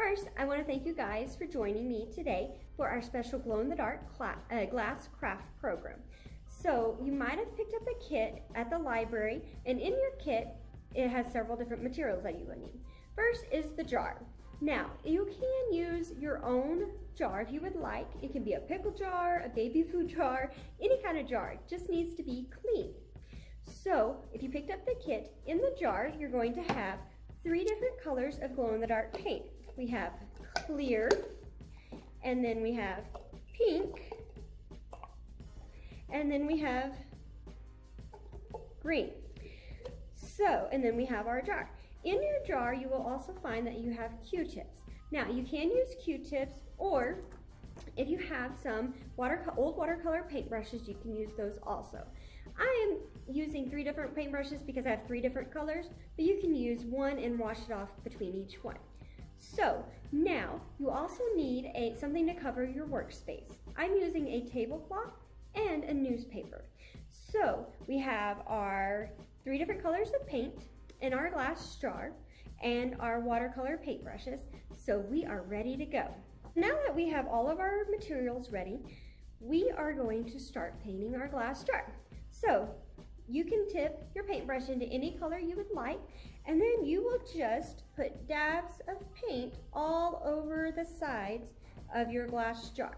first, I want to thank you guys for joining me today for our special glow-in-the-dark glass craft program. So you might have picked up a kit at the library, and in your kit, it has several different materials that you will need. First is the jar. Now, you can use your own jar if you would like. It can be a pickle jar, a baby food jar, any kind of jar. It just needs to be clean. So, if you picked up the kit, in the jar, you're going to have 3 different colors of glow-in-the-dark paint. We have clear, and then we have pink, and then we have green. So, and then we have our jar. In your jar, you will also find that you have Q-tips. Now, you can use Q-tips, or if you have some old watercolor paintbrushes, you can use those also. I am using 3 different paintbrushes because I have 3 different colors, but you can use one and wash it off between each one. So, now, you also need something to cover your workspace. I'm using a tablecloth and a newspaper. So, we have our 3 different colors of paint in our glass jar and our watercolor paintbrushes, so we are ready to go. Now that we have all of our materials ready, we are going to start painting our glass jar. So you can tip your paintbrush into any color you would like, and then you will just put dabs of paint all over the sides of your glass jar.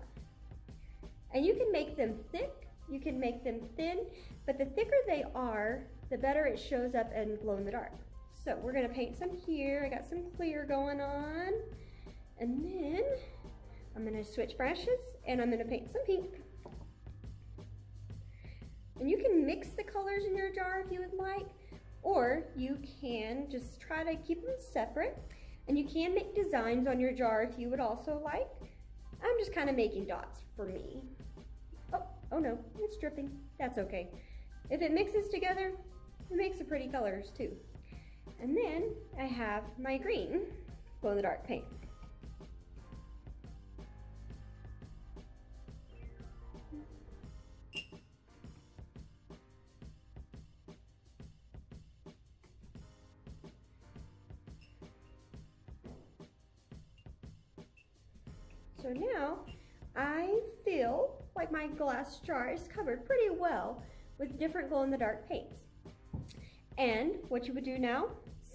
And you can make them thick, you can make them thin, but the thicker they are, the better it shows up in glow in the dark. So we're gonna paint some here. I got some clear going on. And then I'm gonna switch brushes and I'm gonna paint some pink. And you can mix the colors in your jar if you would like, or you can just try to keep them separate. And you can make designs on your jar if you would also like. I'm just kind of making dots for me. Oh no, it's dripping. That's okay. If it mixes together, it makes the pretty colors too. And then I have my green glow-in-the-dark paint. So now I feel like my glass jar is covered pretty well with different glow-in-the-dark paints. And what you would do now,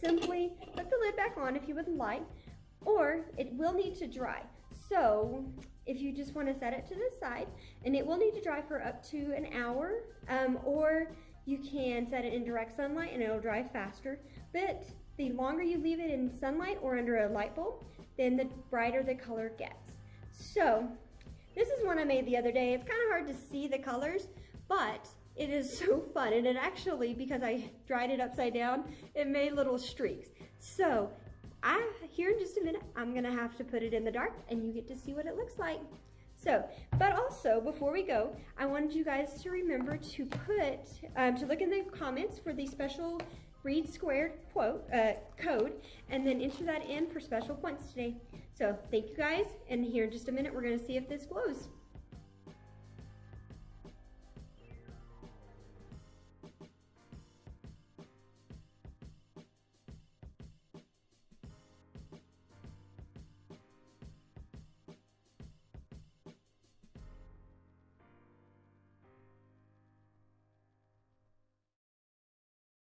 simply put the lid back on if you would like, or it will need to dry. So if you just want to set it to the side, and it will need to dry for up to an hour, or you can set it in direct sunlight and it'll dry faster. But the longer you leave it in sunlight or under a light bulb, then the brighter the color gets. So this is one I made the other day. It's kind of hard to see the colors, but it is so fun. And it actually, because I dried it upside down, it made little streaks. So here in just a minute, I'm gonna have to put it in the dark and you get to see what it looks like. So, but also before we go, I wanted you guys to remember to to look in the comments for the special Read Squared code, and then enter that in for special points today. So thank you guys, and here in just a minute, we're gonna see if this glows.